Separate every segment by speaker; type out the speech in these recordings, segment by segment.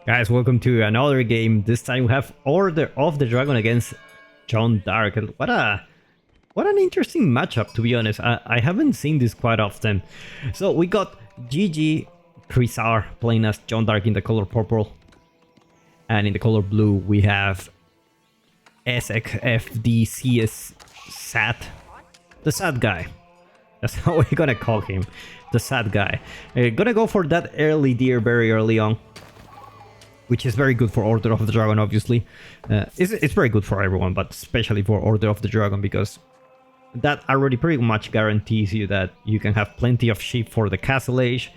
Speaker 1: Guys, welcome to another game. This time we have Order of the Dragon against Jeanne d'Arc. And what an interesting matchup, to be honest. I haven't seen this quite often. So we got GG.Chrysaor playing as Jeanne d'Arc in the color purple. And in the color blue we have sxfdcsad. The sad guy. That's how we're gonna call him. The sad guy. Gonna go for that early deer very early on, which is very good for Order of the Dragon, obviously. It's very good for everyone, but especially for Order of the Dragon, because that already pretty much guarantees you that you can have plenty of sheep for the Castle Age.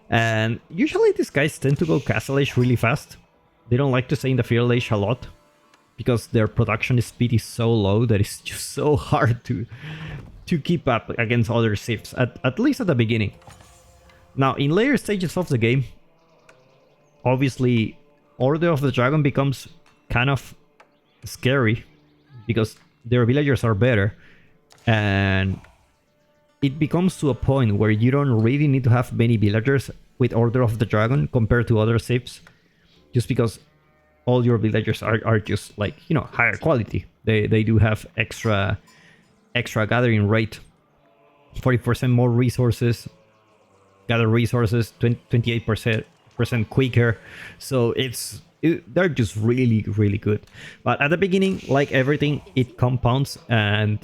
Speaker 1: And usually these guys tend to go Castle Age really fast. They don't like to stay in the Field Age a lot, because their production speed is so low that it's just so hard to keep up against other civs, at least at the beginning. Now, in later stages of the game, obviously Order of the Dragon becomes kind of scary because their villagers are better, and it becomes to a point where you don't really need to have many villagers with Order of the Dragon compared to other civs, just because all your villagers are just like, you know, higher quality. They do have extra gathering rate, 40% more resources, gather resources, 28% quicker, so they're just really good. But at the beginning, like everything, it compounds and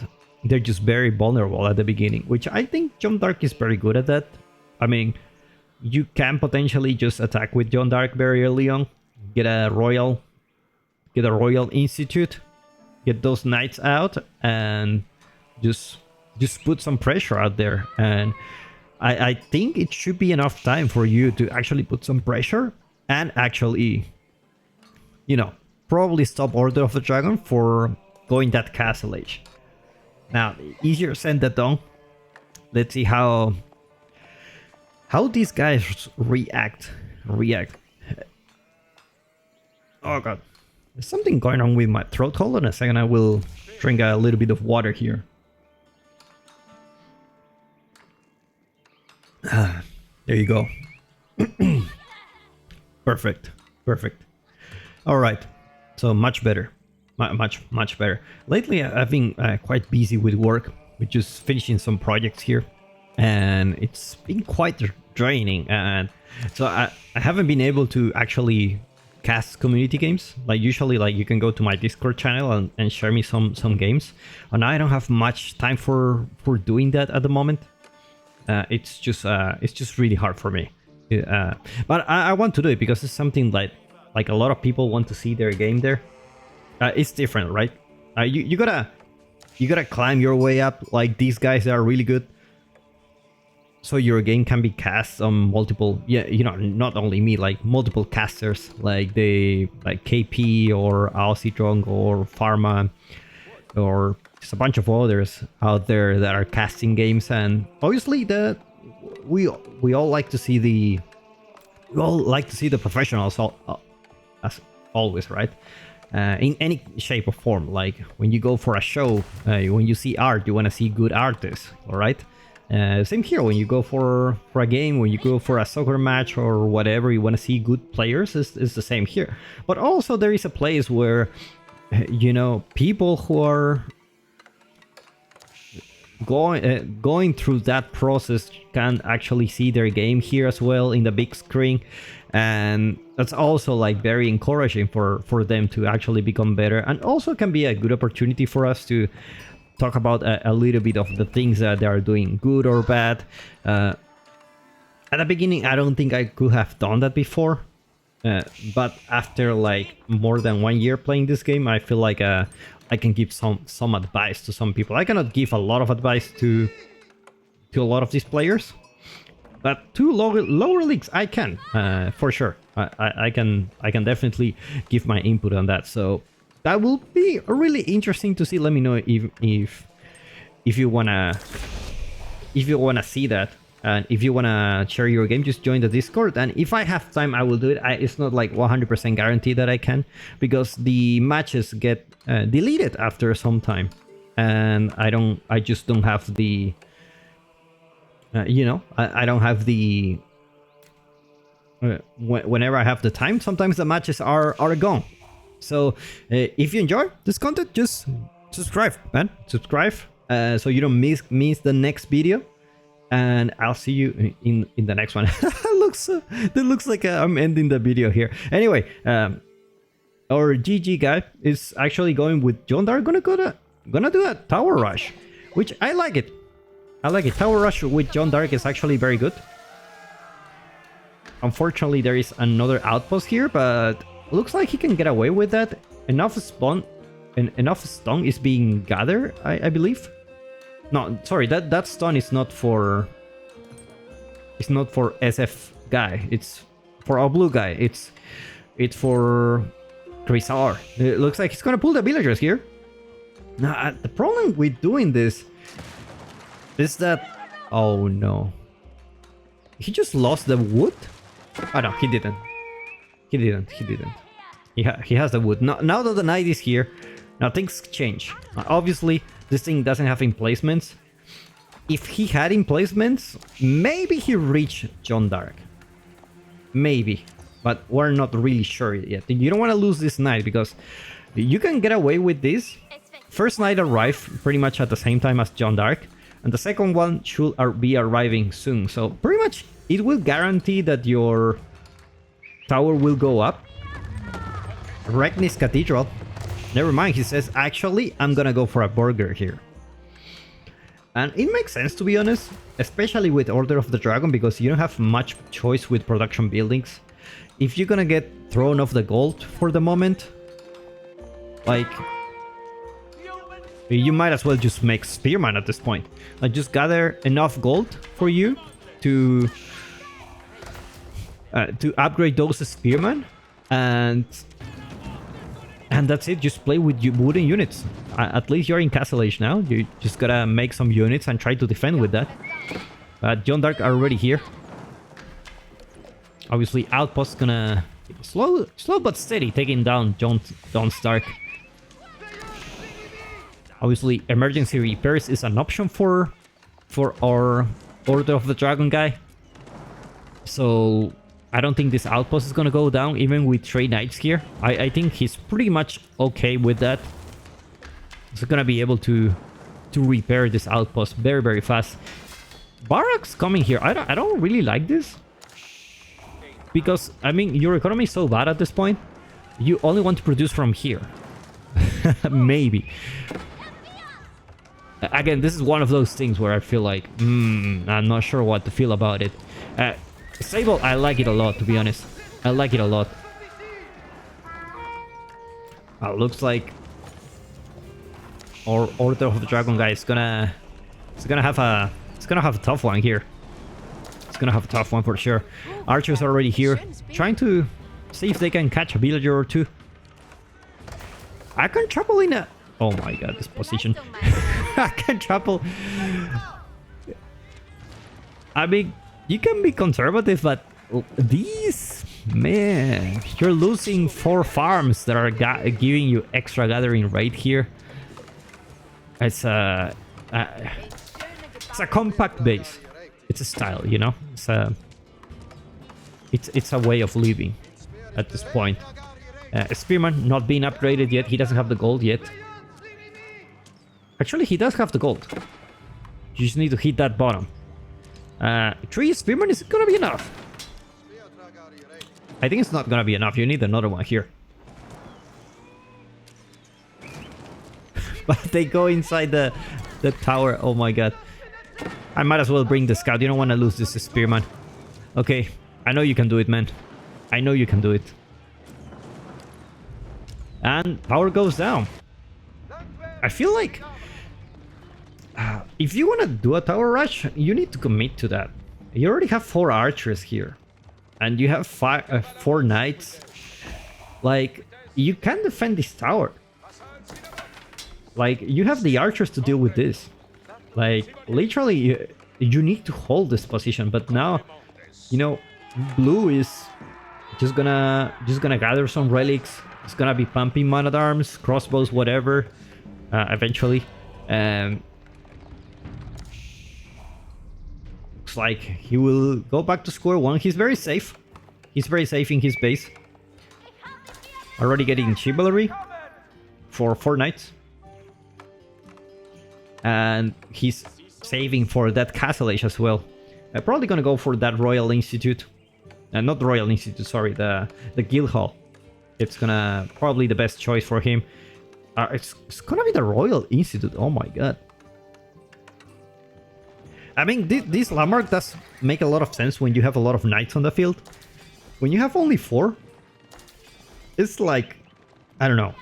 Speaker 1: they're just very vulnerable at the beginning, which I think Jeanne d'Arc is very good at that. I mean, you can potentially just attack with Jeanne d'Arc very early on, get a royal institute, get those knights out, and just put some pressure out there. And I think it should be enough time for you to actually put some pressure and actually, you know, probably stop Order of the Dragon for going that Castle Age. Now, easier said than done. Let's see how these guys react. Oh god, there's something going on with my throat. Hold on a second, I will drink a little bit of water here. There you go. Perfect. All right, so much better, much better. Lately I've been quite busy with work, with just finishing some projects here, and it's been quite draining, and so I haven't been able to actually cast community games. Like usually, like you can go to my Discord channel and share me some games, and I don't have much time for doing that at the moment. It's just really hard for me. But I want to do it because it's something like a lot of people want to see their game there. It's different, right? You gotta climb your way up. Like these guys are really good, so your game can be cast on multiple. Yeah, you know, not only me, like multiple casters, like KP or Aussie or Pharma or just a bunch of others out there that are casting games. And obviously we all like to see the professionals as always, right? In any shape or form. Like when you go for a show, when you see art, you want to see good artists, all right? Same here, when you go for a game, when you go for a soccer match or whatever, you want to see good players. It's the same here. But also there is a place where, you know, people who are going through that process can actually see their game here as well in the big screen, and that's also like very encouraging for them to actually become better, and also can be a good opportunity for us to talk about a little bit of the things that they are doing good or bad. At the beginning I don't think I could have done that before, but after like more than 1 year playing this game, I feel like I can give some advice to some people. I cannot give a lot of advice to a lot of these players, but to lower leagues I can, for sure. I can definitely give my input on that. So that will be really interesting to see. Let me know if you wanna see that. And if you want to share your game, just join the Discord. And if I have time, I will do it. It's not like 100% guaranteed that I can, because the matches get deleted after some time. And I just don't have the, you know, I don't have the whenever I have the time. Sometimes the matches are gone. So if you enjoy this content, just subscribe, man. Subscribe so you don't miss the next video. And I'll see you in the next one. That looks like I'm ending the video here. Anyway, our GG guy is actually going with Jeanne d'Arc. Gonna do a tower rush, which I like it. I like it. Tower rush with Jeanne d'Arc is actually very good. Unfortunately, there is another outpost here, but looks like he can get away with that. Enough stone is being gathered, I believe. No, sorry, that stone is not for... It's not for SF guy. It's for our blue guy. It's for Chrysaor. It looks like he's gonna pull the villagers here. Now, the problem with doing this is that... Oh no. He just lost the wood? Oh no, he didn't. He didn't. He has the wood. Now that the night is here, now things change. Obviously, this thing doesn't have emplacements. If he had emplacements, maybe he reached Jeanne d'Arc. Maybe. But we're not really sure yet. You don't want to lose this night because you can get away with this. First night arrive pretty much at the same time as Jeanne d'Arc. And the second one should be arriving soon. So pretty much it will guarantee that your tower will go up. Landsknecht Cathedral. Never mind, he says, actually, I'm gonna go for a burger here. And it makes sense, to be honest, especially with Order of the Dragon, because you don't have much choice with production buildings. If you're gonna get thrown off the gold for the moment, like, you might as well just make Spearman at this point. Like, just gather enough gold for you to upgrade those Spearman, and that's it. Just play with wooden units. At least you're in Castle Age now. You just gotta make some units and try to defend with that. Jeanne d'Arc are already here. Obviously, Outpost gonna slow but steady taking down Jeanne d'Arc. Obviously, emergency repairs is an option for our Order of the Dragon guy. So I don't think this outpost is gonna go down, even with 3 knights here. I think he's pretty much okay with that. He's gonna be able to repair this outpost very, very fast. Barracks coming here. I don't really like this. Because, I mean, your economy is so bad at this point. You only want to produce from here. Maybe. Again, this is one of those things where I feel like, I'm not sure what to feel about it. Sable, I like it a lot, to be honest. I like it a lot. Looks like our Order of the Dragon guy is gonna have a tough one here. It's gonna have a tough one for sure. Archers are already here, trying to see if they can catch a villager or two. I can trample in a... Oh my god, this position. I can trample. I mean, you can be conservative, but these... Man, you're losing 4 farms that are giving you extra gathering right here. It's a compact base. It's a style, you know. It's a way of living at this point. Spearman not being upgraded yet. He doesn't have the gold yet. Actually, he does have the gold. You just need to hit that bottom. 3 Spearman is gonna be enough. I think it's not gonna be enough. You need another one here. But they go inside the tower. Oh my god. I might as well bring the scout. You don't want to lose this Spearman. Okay. I know you can do it, man. I know you can do it. And power goes down. I feel like... if you want to do a tower rush, you need to commit to that. You already have 4 archers here. And you have 4 knights. Like, you can defend this tower. Like, you have the archers to deal with this. Like, literally, you need to hold this position. But now, you know, blue is just gonna gather some relics. It's gonna be pumping man-at-arms, crossbows, whatever. Eventually. Looks like he will go back to square 1. He's very safe. He's very safe in his base. Already getting chivalry for 4 knights. And he's saving for that castle age as well. I'm probably gonna go for that Royal Institute. Not the Royal Institute, sorry, the Guild Hall. It's gonna probably the best choice for him. It's gonna be the Royal Institute. Oh my god. I mean, this landmark does make a lot of sense when you have a lot of knights on the field. When you have only 4, it's like, I don't know.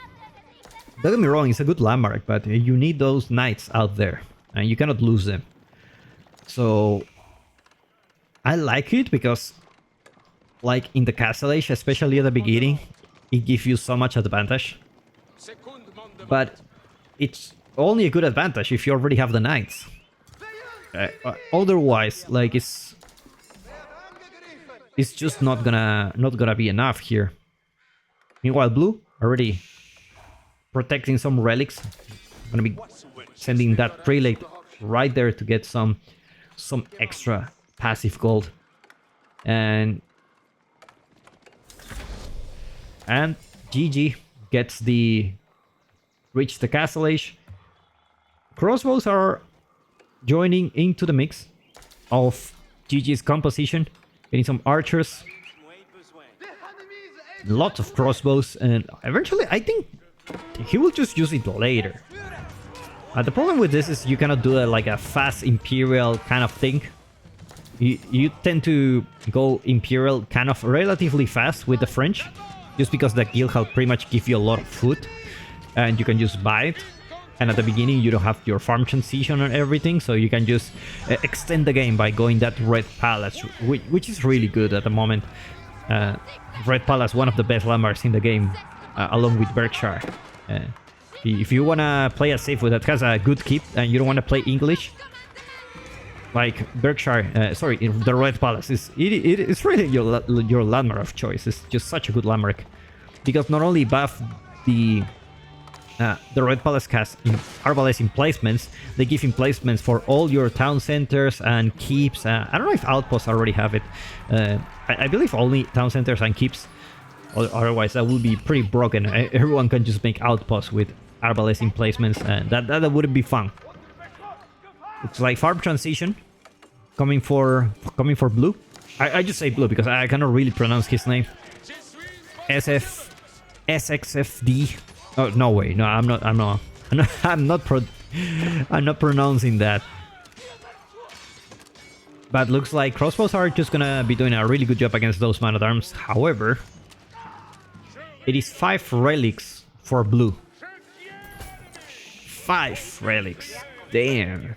Speaker 1: Don't get me wrong, it's a good landmark, but you need those knights out there, and you cannot lose them. So, I like it because, like in the Castle Age, especially at the beginning, it gives you so much advantage. But it's only a good advantage if you already have the knights. Otherwise, like it's just not gonna be enough here. Meanwhile, blue already protecting some relics. I'm gonna be sending that prelate right there to get some extra passive gold. And GG gets reach the castle age. Crossbows are joining into the mix of GG's composition. Getting some archers. Lots of crossbows, and eventually I think he will just use it later. The problem with this is you cannot do like a fast Imperial kind of thing. You tend to go Imperial kind of relatively fast with the French, just because the guild will pretty much give you a lot of food, and you can just buy it. And at the beginning you don't have your farm transition and everything, so you can just extend the game by going that Red Palace, which is really good at the moment. Red Palace, one of the best landmarks in the game, along with Berkshire. If you wanna play a safe that has a good keep and you don't wanna play English, like Berkshire, sorry, the Red Palace it's really your landmark of choice. It's just such a good landmark because not only buff the Red Palace has Arbalest emplacements, they give emplacements for all your town centers and keeps. I don't know if outposts already have it. I believe only town centers and keeps. Otherwise, that will be pretty broken. Everyone can just make outposts with Arbalest emplacements, and that wouldn't be fun. It's like farm transition coming for blue. I just say blue because I cannot really pronounce his name. SXFD. Oh no way! No, I'm not pronouncing that. But looks like crossbows are just gonna be doing a really good job against those man-at-arms. However, it is 5 relics for blue. 5 relics. Damn.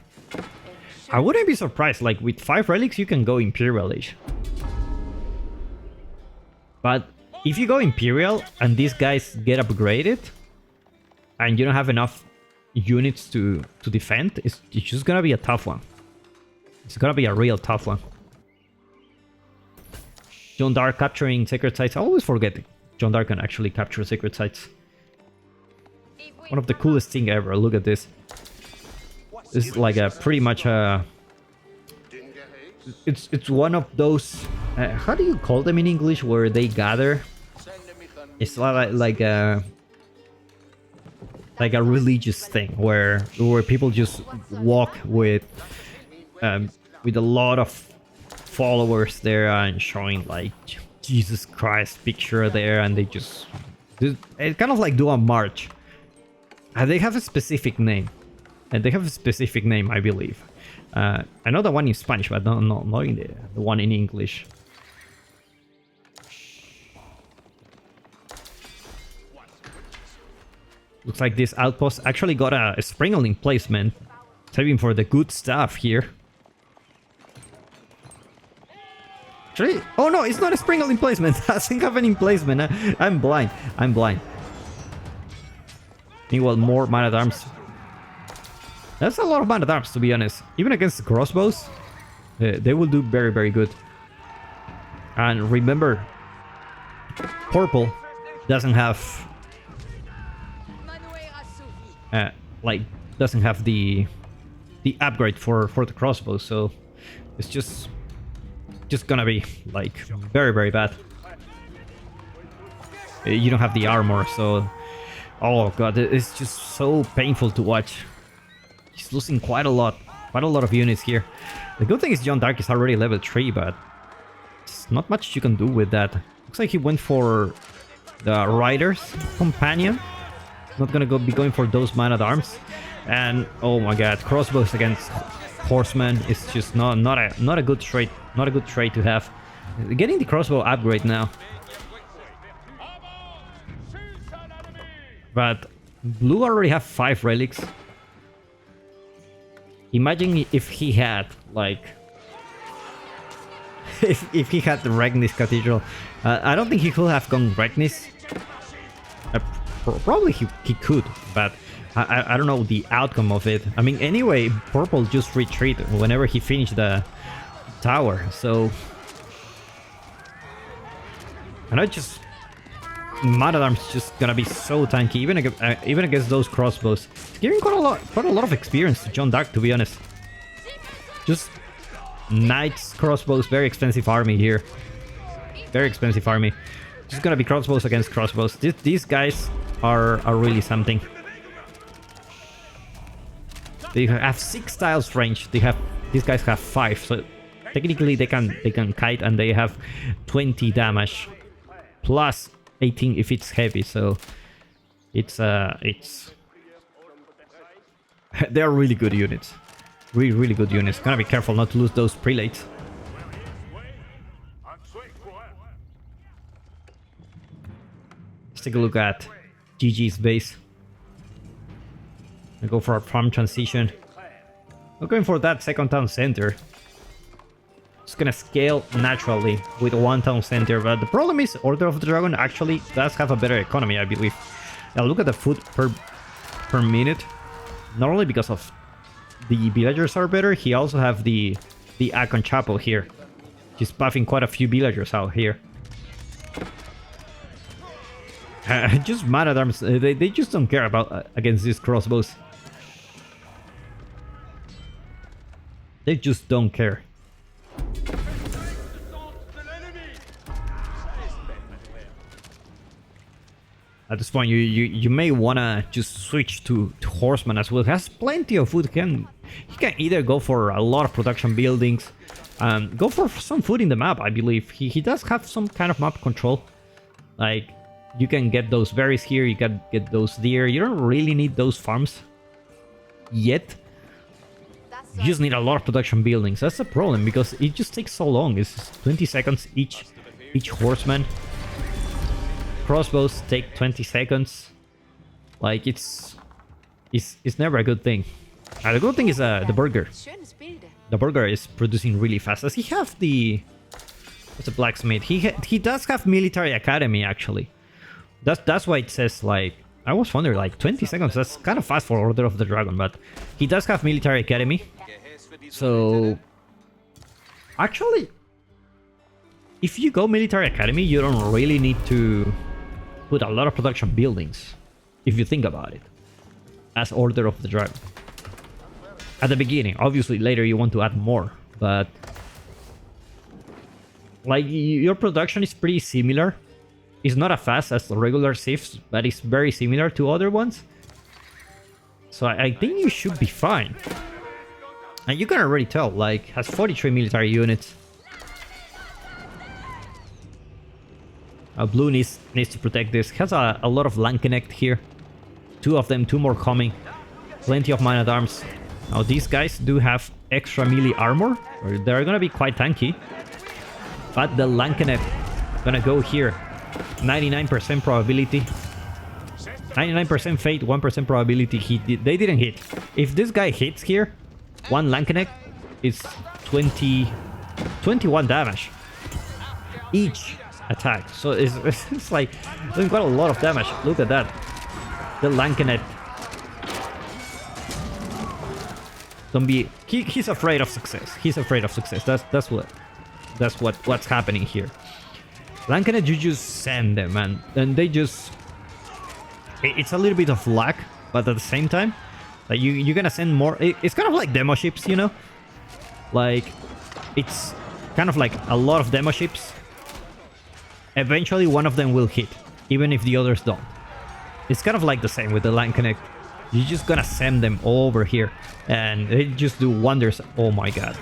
Speaker 1: I wouldn't be surprised. Like with 5 relics, you can go Imperial Age. But if you go Imperial and these guys get upgraded, and you don't have enough units to defend, it's just gonna be a tough one. It's gonna be a real tough one. Jeanne d'Arc capturing sacred sites. I always forget Jeanne d'Arc can actually capture sacred sites. One of the coolest thing ever. Look at this. This is like a pretty much a... It's one of those... how do you call them in English? Where they gather? It's like a religious thing where people just walk with a lot of followers there and showing like Jesus Christ picture there, and they just it's kind of like do a march. They have a specific name, I believe. I know the one in Spanish, but not knowing the one in English. Looks like this outpost actually got a sprinkle emplacement, saving for the good stuff here. Actually, oh no, it's not a sprinkle emplacement. It doesn't have an emplacement. I'm blind. Meanwhile, more man-at-arms. That's a lot of man-at-arms, to be honest. Even against the crossbows, they will do very, very good. And remember, purple doesn't have... doesn't have the upgrade for the crossbow, so it's just gonna be like very, very bad. You don't have the armor, so... Oh god, it's just so painful to watch. He's losing quite a lot of units here. The good thing is Jeanne d'Arc is already level 3, but there's not much you can do with that. Looks like he went for the Rider's Companion. Not gonna be going for those man-at-arms. And oh my god, crossbows against horsemen is just not a good trait. Not a good trait to have. Getting the crossbow upgrade now. But blue already have 5 relics. Imagine if he had, like... if he had the Landsknecht Cathedral. I don't think he could have gone Landsknecht. Probably he could, but I don't know the outcome of it. I mean, anyway, purple just retreat whenever he finished the tower, so... And I just... Man-at-arms just gonna be so tanky, even against those crossbows. It's giving quite a lot of experience to Jeanne d'Arc, to be honest. Just knights, crossbows, very expensive army here. Very expensive army. Just gonna be crossbows against crossbows. These guys are really something. They have 6 tiles range. These guys have 5, so technically they can kite, and they have 20 damage plus 18 if it's heavy, so it's they're really good units. Really good units. Gotta be careful not to lose those prelates. Let's take a look at GG's base. I go for a farm transition. I'm going for that second town center. It's gonna scale naturally with one town center, but the problem is Order of the Dragon actually does have a better economy, I believe. Now look at the food per minute. Not only because of the villagers are better, he also have the Akon Chapel here. He's buffing quite a few villagers out here. Just man-at-arms, they just don't care about against these crossbows. They just don't care. At this point, you may wanna just switch to horseman as well. He has plenty of food. He can either go for a lot of production buildings, go for some food in the map. I believe he does have some kind of map control. Like you can get those berries here, you can get those deer. You don't really need those farms yet. You just need a lot of production buildings. That's the problem, because it just takes so long. It's 20 seconds each horseman. Crossbows take 20 seconds. Like it's never a good thing. The good thing is the burger. The burger is producing really fast. Does he have the... What's a blacksmith? He does have military academy actually. That's why it says, like, I was wondering, like 20 seconds. That's kind of fast for Order of the Dragon, but he does have military academy. So actually, if you go military academy, you don't really need to put a lot of production buildings, if you think about it, as Order of the Dragon. At the beginning, obviously later you want to add more, but like your production is pretty similar. It's not as fast as the regular Sifs, but it's very similar to other ones. So I think you should be fine. And you can already tell, like, has 43 military units. Blue needs to protect this. Has a lot of Landsknecht here. 2 of them, 2 more coming. Plenty of man-at-arms. Now these guys do have extra melee armor. They're gonna be quite tanky. But the Landsknecht gonna go here. 99% probability. 99% fate, 1% probability. They didn't hit. If this guy hits here, one Landsknecht is 21 damage each attack. So it's like doing quite a lot of damage. Look at that. The Landsknecht. Don't be. He's afraid of success. He's afraid of success. That's what's happening here. Landsknecht, you just send them, and they just. It's a little bit of luck, but at the same time, like you're gonna send more. It's kind of like demo ships, you know. Like it's kind of like a lot of demo ships. Eventually, one of them will hit. even if the others don't. It's kind of like the same with the Landsknecht. You're just gonna send them over here, and they just do wonders. Oh my god.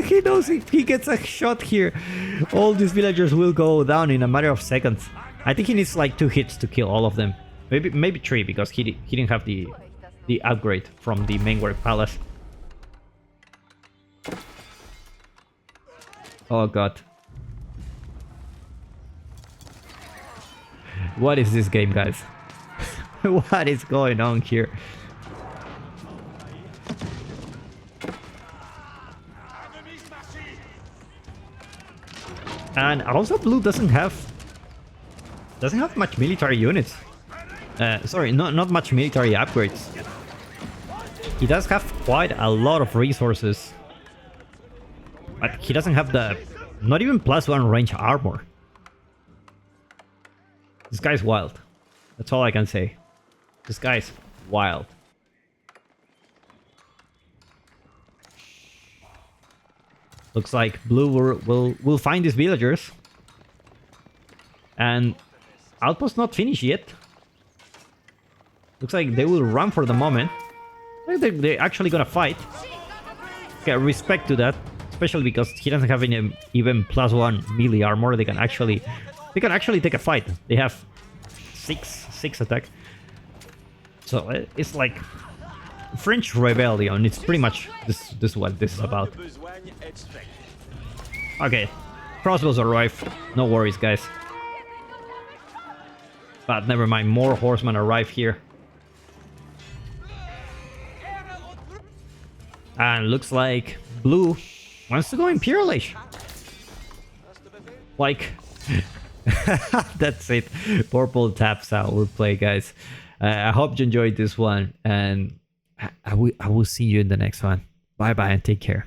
Speaker 1: He knows if he gets a shot here, all these villagers will go down in a matter of seconds. I think he needs like 2 hits to kill all of them. Maybe 3, because he didn't have the upgrade from the main work palace. Oh god. What is this game, guys? What is going on here? And also blue doesn't have much military units. Sorry, not much military upgrades. He does have quite a lot of resources, but he doesn't have the not even +1 range armor. This guy's wild. That's all I can say. This guy's wild. Looks like blue will find these villagers. And outpost not finished yet. Looks like they will run for the moment. They're actually gonna fight. Okay, respect to that. Especially because he doesn't have any even +1 melee armor. They can actually take a fight. They have 6 attack. So it's like French Rebellion. It's pretty much this what this is about. Okay, crossbows arrive. No worries, guys. But never mind, more horsemen arrive here. And looks like blue wants to go Imperial Age. Like, that's it. Purple taps out. We'll play, guys. I hope you enjoyed this one, and I will see you in the next one. Bye bye and take care.